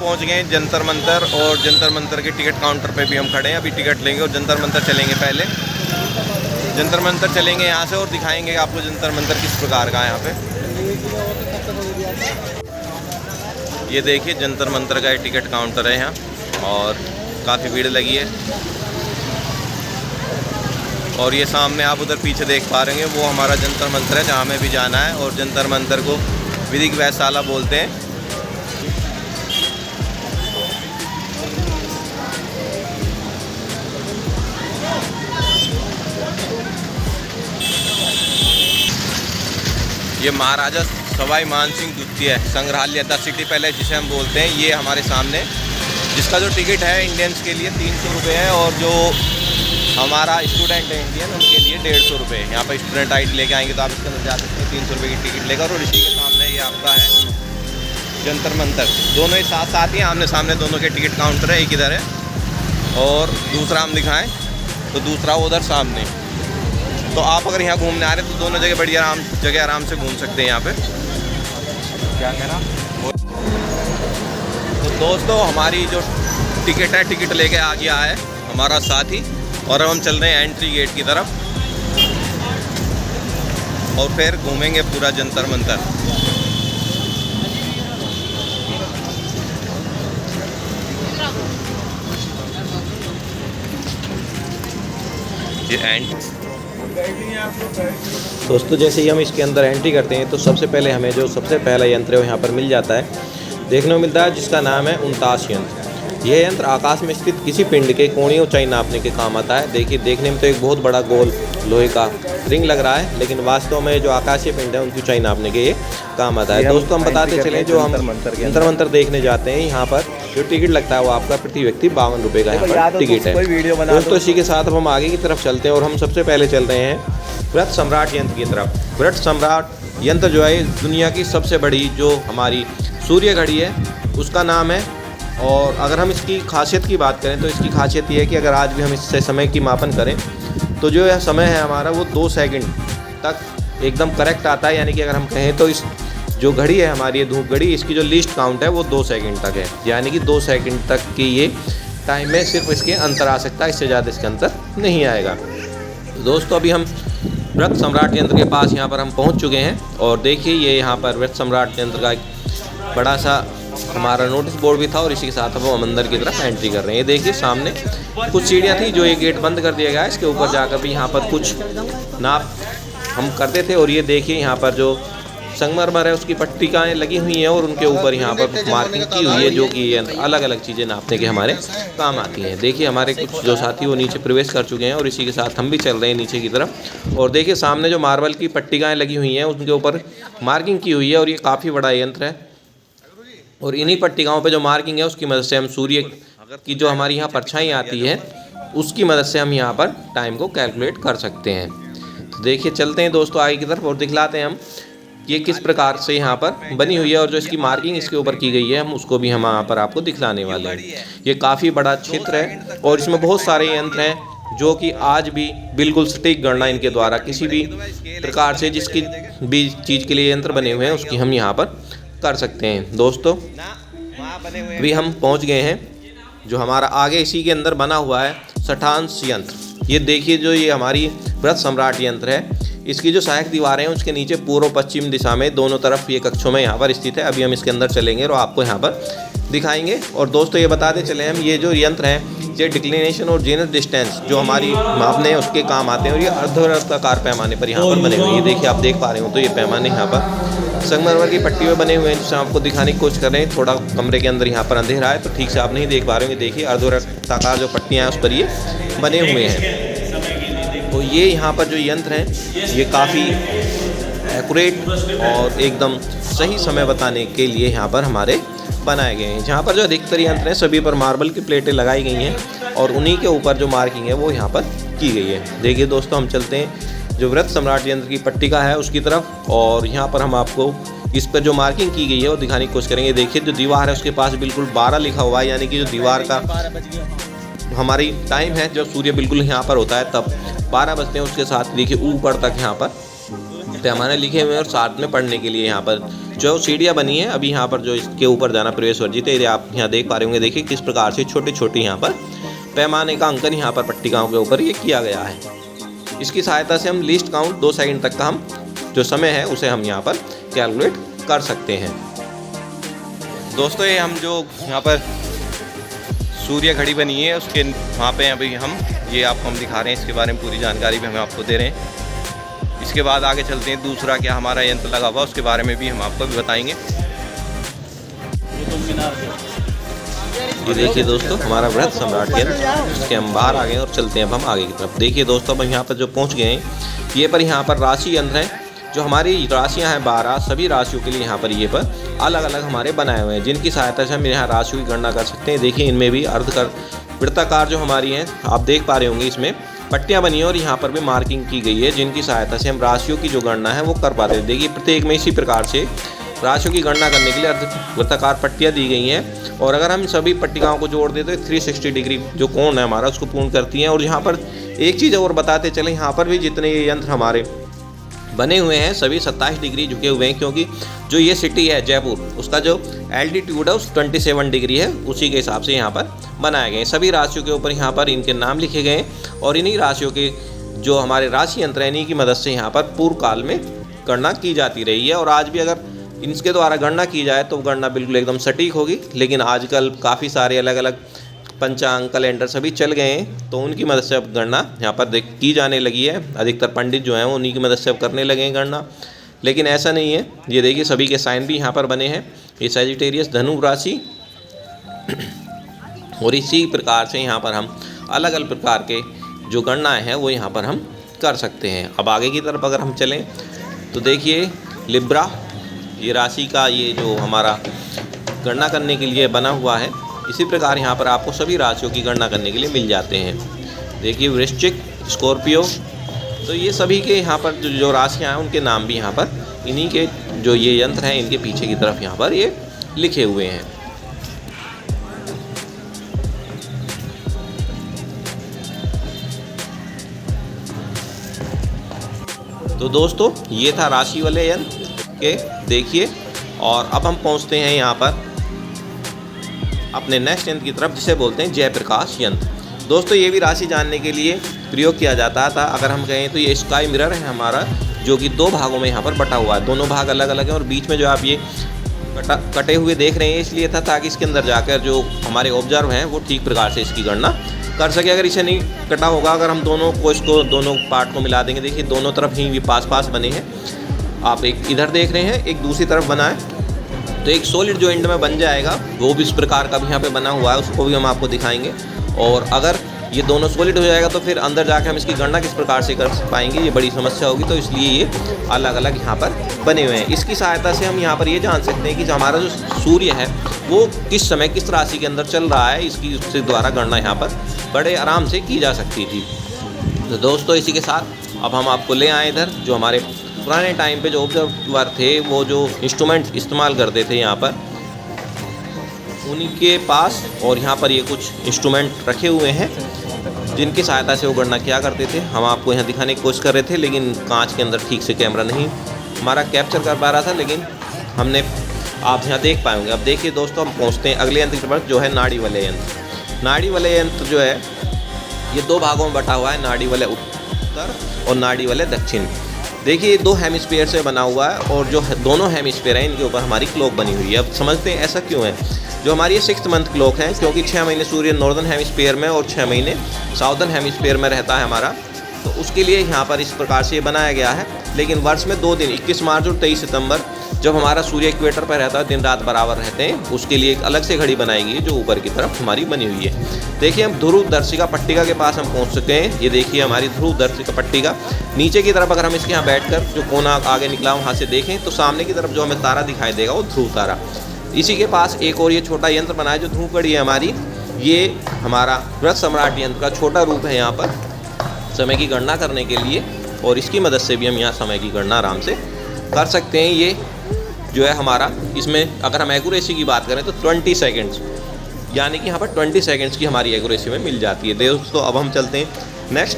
पहुंच गए हैं जंतर मंतर, और जंतर मंतर के टिकट काउंटर पे भी हम खड़े हैं। अभी टिकट लेंगे और जंतर मंतर चलेंगे। पहले जंतर मंतर चलेंगे यहाँ से और दिखाएंगे आपको जंतर मंतर किस प्रकार का है यहाँ पे। ये देखिए जंतर मंतर का टिकट काउंटर है यहाँ, और काफ़ी भीड़ लगी है। और ये सामने आप उधर पीछे देख पा रहे हैं, वो हमारा जंतर मंतर है जहाँ हमें भी जाना है। और जंतर मंतर को विधिक वैधशाला बोलते हैं। ये महाराजा सवाई मानसिंह द्वितीय संग्रहालय द सिटी पैलेस जिसे हम बोलते हैं, ये हमारे सामने, जिसका जो टिकट है इंडियंस के लिए 300 रुपये है, और जो हमारा स्टूडेंट है इंडियन उनके लिए 150 रुपये। यहाँ पर स्टूडेंट आईडी लेके आएंगे तो आप इसके अंदर जा सकते हैं 300 रुपये की टिकट लेकर। और इसी के सामने ये आपका है जंतर मंतर, दोनों ही साथ साथ ही आमने सामने दोनों के टिकट काउंटर है। एक इधर है और दूसरा हम दिखाएं तो दूसरा उधर सामने। तो आप अगर यहाँ घूमने आ रहे हैं तो दोनों जगह बड़ी आराम से घूम सकते हैं यहाँ पे। क्या कहना। तो दोस्तों हमारी जो टिकट है, टिकट लेके आ गया है हमारा साथी, और अब हम चल रहे हैं एंट्री गेट की तरफ, और फिर घूमेंगे पूरा जंतर मंतर। ये दोस्तों जैसे ही हम इसके अंदर एंट्री करते हैं तो सबसे पहले हमें जो सबसे पहला यंत्र है वो यहाँ पर मिल जाता है, देखने को मिलता है, जिसका नाम है उनतास यंत्र। यह यंत्र आकाश में स्थित किसी पिंड के कोणीय ऊंचाई नापने के काम आता है। देखिए देखने में तो एक बहुत बड़ा गोल लोहे का रिंग लग रहा है, लेकिन वास्तव में जो आकाशीय पिंड है उनकी ऊंचाई नापने के ये काम आता है। दोस्तों हम बताते चलें, जो हम जंतर मंतर देखने जाते हैं यहाँ पर जो टिकट लगता है वो आपका प्रति व्यक्ति 52 रुपये का यहाँ पर टिकट है। दोस्तों इसी के साथ अब हम आगे की तरफ चलते हैं, और हम सबसे पहले चल रहे हैं व्रत सम्राट यंत्र की तरफ। व्रत सम्राट यंत्र जो है दुनिया की सबसे बड़ी जो हमारी सूर्य घड़ी है उसका नाम है। और अगर हम इसकी खासियत की बात करें तो इसकी खासियत ये है कि अगर आज भी हम इससे समय की मापन करें तो जो यह समय है हमारा वो 2 सेकंड तक एकदम करेक्ट आता है। यानी कि अगर हम कहें तो इस जो घड़ी है हमारी, ये धूप घड़ी, इसकी जो लीस्ट काउंट है वो 2 सेकंड तक है। यानी कि 2 सेकंड तक की ये टाइम में सिर्फ इसके अंतर आ सकता है, इससे ज़्यादा इसके अंतर नहीं आएगा। दोस्तों अभी हम व्रत सम्राट यंत्र के पास यहाँ पर हम पहुँच चुके हैं, और देखिए ये यहाँ पर व्रत सम्राट यंत्र का एक बड़ा सा हमारा नोटिस बोर्ड भी था, और इसी के साथ अब हम अंदर की तरफ एंट्री कर रहे हैं। ये देखिए सामने कुछ सीढ़ियाँ थी, जो ये गेट बंद कर दिया गया है। इसके ऊपर जाकर भी यहाँ पर कुछ नाप हम करते थे, और ये देखिए यहाँ पर जो संगमरमर है उसकी पट्टिकाएँ लगी हुई हैं, और उनके ऊपर यहाँ पर मार्किंग की हुई है, जो कि अलग अलग चीज़ें नापने के हमारे काम आती हैं। देखिए हमारे कुछ जो साथी वो नीचे प्रवेश कर चुके हैं, और इसी के साथ हम भी चल रहे हैं नीचे की तरफ। और देखिए सामने जो मार्बल की पट्टिकाएँ लगी हुई हैं उनके ऊपर मार्किंग की हुई है, और ये काफ़ी बड़ा यंत्र है। और इन्हीं पट्टिकाओं पे जो मार्किंग है उसकी मदद से हम सूर्य की जो हमारी यहाँ परछाई आती है उसकी मदद से हम यहाँ पर टाइम को कैलकुलेट कर सकते हैं। तो देखिए चलते हैं दोस्तों आगे की तरफ और दिखलाते हैं हम ये किस प्रकार से यहाँ पर बनी हुई है, और जो इसकी मार्किंग इसके ऊपर की गई है हम उसको भी हम यहाँ पर आपको दिखलाने वाले हैं। ये काफ़ी बड़ा क्षेत्र है, और इसमें बहुत सारे यंत्र हैं जो कि आज भी बिल्कुल सटीक गणना इनके द्वारा किसी भी प्रकार से जिसकी भी चीज़ के लिए यंत्र बने हुए हैं उसकी हम यहाँ पर कर सकते हैं। दोस्तों अभी हम पहुंच गए हैं जो हमारा आगे इसी के अंदर बना हुआ है सठांश यंत्र। ये देखिए जो ये हमारी व्रत सम्राट यंत्र है, इसकी जो सहायक दीवारें हैं उसके नीचे पूर्व पश्चिम दिशा में दोनों तरफ ये कक्षों में यहाँ पर स्थित है। अभी हम इसके अंदर चलेंगे और आपको यहाँ पर दिखाएंगे। और दोस्तों ये बताते चले हम, ये जो यंत्र हैं ये डिक्लिनेशन और जेनस डिस्टेंस जो हमारी मापने हैं उसके काम आते हैं, और ये अर्धवृत्ताकार पैमाने पर यहाँ पर बने हुए हैं। ये देखिए आप देख पा रहे हो तो ये पैमाने यहाँ पर संगमरमर की पट्टी में बने हुए हैं, जिससे आपको दिखाने की कोशिश कर रहे हैं। थोड़ा कमरे के अंदर यहाँ पर अंधेरा है तो ठीक से आप नहीं देख पा रहे होंगे। देखिए अर्धवृत्ताकार जो पट्टियाँ हैं उस पर ये बने हुए हैं। तो ये यहाँ पर जो यंत्र हैं ये काफ़ी एक्यूरेट और एकदम सही समय बताने के लिए यहाँ पर हमारे बनाए गए हैं। जहाँ पर जो अधिकतर यंत्र हैं सभी पर मार्बल की प्लेटें लगाई गई हैं, और उन्हीं के ऊपर जो मार्किंग है वो यहाँ पर की गई है। देखिए दोस्तों हम चलते हैं जो व्रत सम्राट यंत्र की पट्टिका है उसकी तरफ, और यहाँ पर हम आपको इस पर जो मार्किंग की गई है वो दिखाने की कोशिश करेंगे। देखिए जो दीवार है उसके पास बिल्कुल 12 लिखा हुआ है, यानी कि जो दीवार का हमारी टाइम है जब सूर्य बिल्कुल यहाँ पर होता है तब 12 बजते हैं। उसके साथ देखिए ऊपर तक यहाँ पर पैमाने लिखे हुए हैं, और साथ में पढ़ने के लिए यहाँ पर जो सीढ़ियाँ बनी है अभी यहाँ पर जो इसके ऊपर जाना प्रवेश वर्जित है। आप यहाँ देख पा रहे होंगे, देखिए किस प्रकार से छोटे छोटे यहाँ पर पैमाने का अंकन यहाँ पर पट्टिकाओं के ऊपर ये किया गया है। इसकी सहायता से हम लीस्ट काउंट 2 सेकंड तक का हम जो समय है उसे हम यहाँ पर कैलकुलेट कर सकते हैं। दोस्तों ये हम जो यहाँ पर सूर्य घड़ी बनी है उसके वहाँ पे अभी हम ये आपको हम दिखा रहे हैं, इसके बारे में पूरी जानकारी भी हम आपको दे रहे हैं। इसके बाद आगे चलते हैं, दूसरा क्या हमारा यंत्र लगा हुआ उसके बारे में भी हम आपको भी बताएंगे। ये देखिए दोस्तों हमारा वृहत सम्राट यंत्र, इसके हम बाहर आ गए और चलते हैं अब हम आगे की तरफ। देखिए दोस्तों अब यहाँ पर जो पहुँच गए हैं, ये पर यहाँ पर राशि यंत्र है। जो हमारी राशियाँ हैं 12, सभी राशियों के लिए यहाँ पर ये पर अलग अलग हमारे बनाए हुए हैं, जिनकी सहायता से हम यहाँ राशियों की गणना कर सकते हैं। देखिए इनमें भी वृत्ताकार जो हमारी हैं आप देख पा रहे होंगे, इसमें पट्टियाँ बनी हैं और यहाँ पर भी मार्किंग की गई है, जिनकी सहायता से हम राशियों की जो गणना है वो कर पाते हैं। देखिए प्रत्येक में इसी प्रकार से राशियों की गणना करने के लिए वृत्ताकार पट्टियाँ दी गई हैं, और अगर हम सभी पट्टिकाओं को जोड़ दें तो 360 डिग्री जो कोण है हमारा उसको पूर्ण करती हैं। और यहाँ पर एक चीज़ और बताते चलें, यहाँ पर भी जितने ये यंत्र हमारे बने हुए हैं सभी 27 डिग्री झुके हुए हैं, क्योंकि जो ये सिटी है जयपुर उसका जो एल्टीट्यूड है उस 27 डिग्री है, उसी के हिसाब से यहाँ पर बनाए गए। सभी राशियों के ऊपर यहाँ पर इनके नाम लिखे गए हैं, और इन्हीं राशियों के जो हमारे राशि यंत्र है इन्हीं की मदद से यहाँ पर पूर्व काल में गणना की जाती रही है। और आज भी अगर इनके द्वारा गणना की जाए तो गणना बिल्कुल एकदम सटीक होगी। लेकिन आजकल काफ़ी सारे अलग अलग पंचांग कैलेंडर सभी चल गए हैं, तो उनकी मदद से अब गणना यहाँ पर की जाने लगी है। अधिकतर पंडित जो हैं वो उन्हीं की मदद से अब करने लगे हैं गणना, लेकिन ऐसा नहीं है। ये देखिए सभी के साइन भी यहाँ पर बने हैं, ये सैजिटेरियस धनु राशि, और इसी प्रकार से यहाँ पर हम अलग अलग प्रकार के जो गणनाएँ हैं वो यहाँ पर हम कर सकते हैं। अब आगे की तरफ अगर हम चलें तो देखिए लिब्रा, ये राशि का ये जो हमारा गणना करने के लिए बना हुआ है, इसी प्रकार यहाँ पर आपको सभी राशियों की गणना करने के लिए मिल जाते हैं। देखिए वृश्चिक, स्कॉर्पियो, तो ये सभी के यहाँ पर जो राशियाँ हैं उनके नाम भी यहाँ पर इन्हीं के जो ये यंत्र हैं इनके पीछे की तरफ यहाँ पर ये लिखे हुए हैं। तो दोस्तों ये था राशि वाले यंत्र के, देखिए। और अब हम पहुँचते हैं यहाँ पर अपने नेक्स्ट यंत्र की तरफ, जिसे बोलते हैं जयप्रकाश यंत्र। दोस्तों ये भी राशि जानने के लिए प्रयोग किया जाता था। अगर हम कहें तो ये स्काई मिरर है हमारा, जो कि 2 भागों में यहाँ पर बटा हुआ है। दोनों भाग अलग अलग हैं, और बीच में जो आप ये कटे हुए देख रहे हैं इसलिए था ताकि इसके अंदर जाकर जो हमारे ऑब्जर्व हैं वो ठीक प्रकार से इसकी गणना कर सके। अगर इसे नहीं कटा होगा, अगर हम दोनों को इसको दोनों पार्ट को मिला देंगे, देखिए दोनों तरफ ही पास पास बने हैं। आप एक इधर देख रहे हैं, एक दूसरी तरफ बना है, तो एक सॉलिड जो एंड में बन जाएगा वो भी इस प्रकार का भी यहाँ पे बना हुआ है, उसको भी हम आपको दिखाएंगे। और अगर ये दोनों सॉलिड हो जाएगा तो फिर अंदर जाके हम इसकी गणना किस प्रकार से कर पाएंगे, ये बड़ी समस्या होगी। तो इसलिए ये अलग अलग यहाँ पर बने हुए हैं। इसकी सहायता से हम यहाँ पर ये जान सकते हैं कि जो हमारा जो सूर्य है वो किस समय किस राशि के अंदर चल रहा है, इसकी द्वारा गणना यहाँ पर बड़े आराम से की जा सकती थी। तो दोस्तों इसी के साथ अब हम आपको ले आए इधर, जो हमारे पुराने टाइम पे जो ऑब्जर्वर थे वो जो इंस्ट्रूमेंट इस्तेमाल करते थे यहाँ पर उन्हीं के पास, और यहाँ पर ये कुछ इंस्ट्रूमेंट रखे हुए हैं जिनकी सहायता से वो गणना किया करते थे। हम आपको यहाँ दिखाने की कोशिश कर रहे थे, लेकिन कांच के अंदर ठीक से कैमरा नहीं हमारा कैप्चर कर पा रहा था, लेकिन हमने आप यहाँ देख पाएंगे। अब देखिए दोस्तों हम पहुँचते हैं अगले यंत्र पर, जो है नाड़ी वाले यंत्र। नाड़ी वाले यंत्र जो है ये 2 भागों में बटा हुआ है, नाड़ी वाले उत्तर और नाड़ी वाले दक्षिण। देखिए 2 हेमिस्फीयर से बना हुआ है, और जो दोनों हेमिस्फीयर हैं इनके ऊपर हमारी क्लॉक बनी हुई है। अब समझते हैं ऐसा क्यों है। जो हमारी ये 6th मंथ क्लॉक है, क्योंकि 6 महीने सूर्य नॉर्दर्न हेमिस्फीयर में और 6 महीने साउदर्न हेमिस्फीयर में रहता है हमारा, तो उसके लिए यहाँ पर इस प्रकार से ये बनाया गया है। लेकिन वर्ष में 2 दिन 21 मार्च और 23 सितंबर जब हमारा सूर्य इक्वेटर पर रहता है, दिन रात बराबर रहते हैं, उसके लिए एक अलग से घड़ी बनाई गई है जो ऊपर की तरफ हमारी बनी हुई है। देखिए हम ध्रुव दर्शिका पट्टिका के पास हम पहुँच चुके हैं। ये देखिए हमारी ध्रुव दर्शिका पट्टिका, नीचे की तरफ अगर हम इसके यहाँ बैठकर जो कोना आगे निकला वहाँ से देखें तो सामने की तरफ जो हमें तारा दिखाई देगा वो ध्रुव तारा। इसी के पास एक और ये छोटा यंत्र बना है जो ध्रुव घड़ी है हमारी, ये हमारा वृहत सम्राट यंत्र का छोटा रूप है यहाँ पर समय की गणना करने के लिए, और इसकी मदद से भी हम यहाँ समय की गणना आराम से कर सकते हैं। ये जो है हमारा, इसमें अगर हम एक्यूरेसी की बात करें तो 20 सेकेंड्स, यानी कि यहाँ पर 20 सेकेंड्स की हमारी एक्यूरेसी में मिल जाती है। दोस्तों अब हम चलते हैं नेक्स्ट,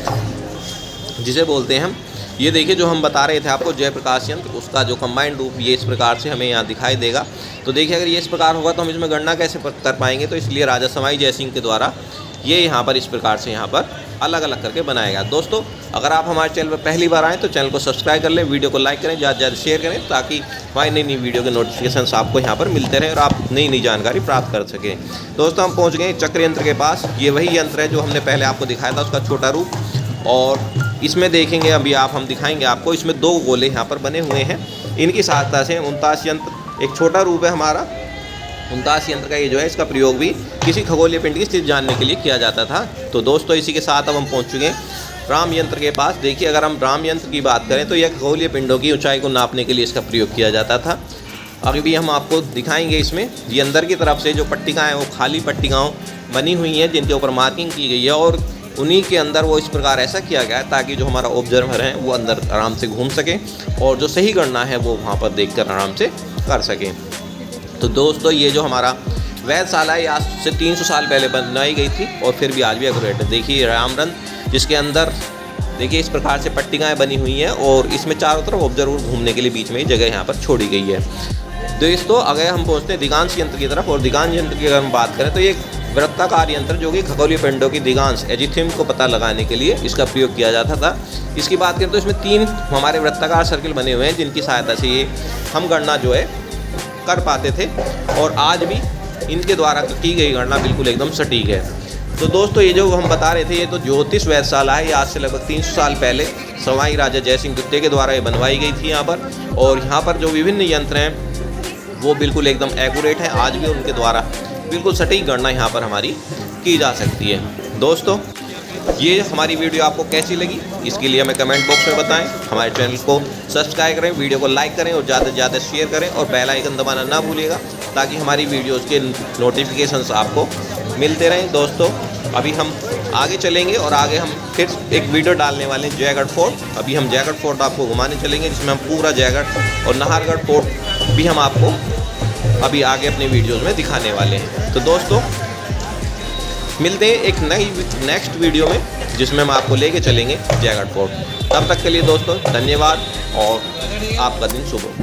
जिसे बोलते हैं हम ये देखिए जो हम बता रहे थे आपको जयप्रकाश यंत्र, उसका जो कंबाइंड रूप ये इस प्रकार से हमें यहाँ दिखाई देगा। तो देखिए अगर ये इस प्रकार होगा तो हम इसमें गणना कैसे कर पाएंगे, तो इसलिए राजा समाई जयसिंह के द्वारा ये यहाँ पर इस प्रकार से यहाँ पर अलग अलग करके बनाया गया। दोस्तों अगर आप हमारे चैनल पर पहली बार आएँ तो चैनल को सब्सक्राइब कर लें, वीडियो को लाइक करें, ज़्यादा से ज़्यादा शेयर करें, ताकि हमारी नई नई वीडियो के नोटिफिकेशन आपको यहाँ पर मिलते रहें और आप नई नई जानकारी प्राप्त कर सकें। दोस्तों हम पहुँच गए चक्र यंत्र के पास। ये वही यंत्र है जो हमने पहले आपको दिखाया था, उसका छोटा रूप। और इसमें देखेंगे अभी हम दिखाएंगे आपको, इसमें 2 गोले यहाँ पर बने हुए हैं। इनकी सहायता से 49 यंत्र, एक छोटा रूप है हमारा 49 यंत्र का, ये जो है इसका प्रयोग भी किसी खगोलीय पिंड की स्थिति जानने के लिए किया जाता था। तो दोस्तों इसी के साथ अब हम पहुंच चुके हैं राम यंत्र के पास। देखिए अगर हम राम यंत्र की बात करें तो यह खगोलीय पिंडों की ऊंचाई को नापने के लिए इसका प्रयोग किया जाता था। अभी भी हम आपको दिखाएंगे इसमें ये अंदर की तरफ से जो पट्टिकाएँ हैं वो खाली पट्टिकाओं बनी हुई हैं जिनके ऊपर मार्किंग की गई है, और उन्हीं के अंदर वो इस प्रकार ऐसा किया गया है ताकि जो हमारा ऑब्जर्वर है वो अंदर आराम से घूम सके और जो सही गणना है वो वहाँ पर देखकर आराम से कर सकें। तो दोस्तों ये जो हमारा वेधशाला है आज से 300 साल पहले बनाई गई थी और फिर भी आज भी एक्यूरेट है। देखिए रामरन, जिसके अंदर देखिए इस प्रकार से पट्टिकाएँ बनी हुई हैं और इसमें चारों तरफ ऑब्जर्वर घूमने के लिए बीच में जगह यहाँ पर छोड़ी गई है। दोस्तों अगर हम पहुँचते हैं दिगांश यंत्र की तरफ, और दिगांश यंत्र की अगर हम बात करें तो ये वृत्ताकार यंत्र जो कि खगोलीय पिंडों की दिगांश एजिथिम को पता लगाने के लिए इसका प्रयोग किया जाता था। इसकी बात करें तो इसमें 3 हमारे वृत्ताकार सर्किल बने हुए हैं जिनकी सहायता से ये हम गणना जो है कर पाते थे, और आज भी इनके द्वारा की गई गणना बिल्कुल एकदम सटीक है। तो दोस्तों ये जो हम बता रहे थे ये तो ज्योतिष वेधशाला है। ये आज से लगभग 300 साल पहले सवाई राजा जयसिंह द्वितीय के द्वारा ये बनवाई गई थी यहाँ पर, और यहाँ पर जो विभिन्न यंत्र हैं वो बिल्कुल एकदम एक्यूरेट हैं। आज भी उनके द्वारा बिल्कुल सटीक गणना यहाँ पर हमारी की जा सकती है। दोस्तों ये हमारी वीडियो आपको कैसी लगी इसके लिए हमें कमेंट बॉक्स में बताएं। हमारे चैनल को सब्सक्राइब करें, वीडियो को लाइक करें और ज़्यादा से ज़्यादा शेयर करें, और बेल आइकन दबाना ना भूलिएगा ताकि हमारी वीडियोज़ के नोटिफिकेशंस आपको मिलते रहें। दोस्तों अभी हम आगे चलेंगे और आगे हम फिर एक वीडियो डालने वाले हैं जयगढ़ फोर्ट। अभी हम जयगढ़ फोर्ट आपको घुमाने चलेंगे, जिसमें हम पूरा जयगढ़ और नाहरगढ़ फोर्ट भी हम आपको अभी आगे अपने वीडियोज़ में दिखाने वाले हैं। तो दोस्तों मिलते हैं एक नेक्स्ट वीडियो में जिसमें हम आपको लेके चलेंगे जयगढ़ फोर्ट। तब तक के लिए दोस्तों धन्यवाद और आपका दिन शुभ हो।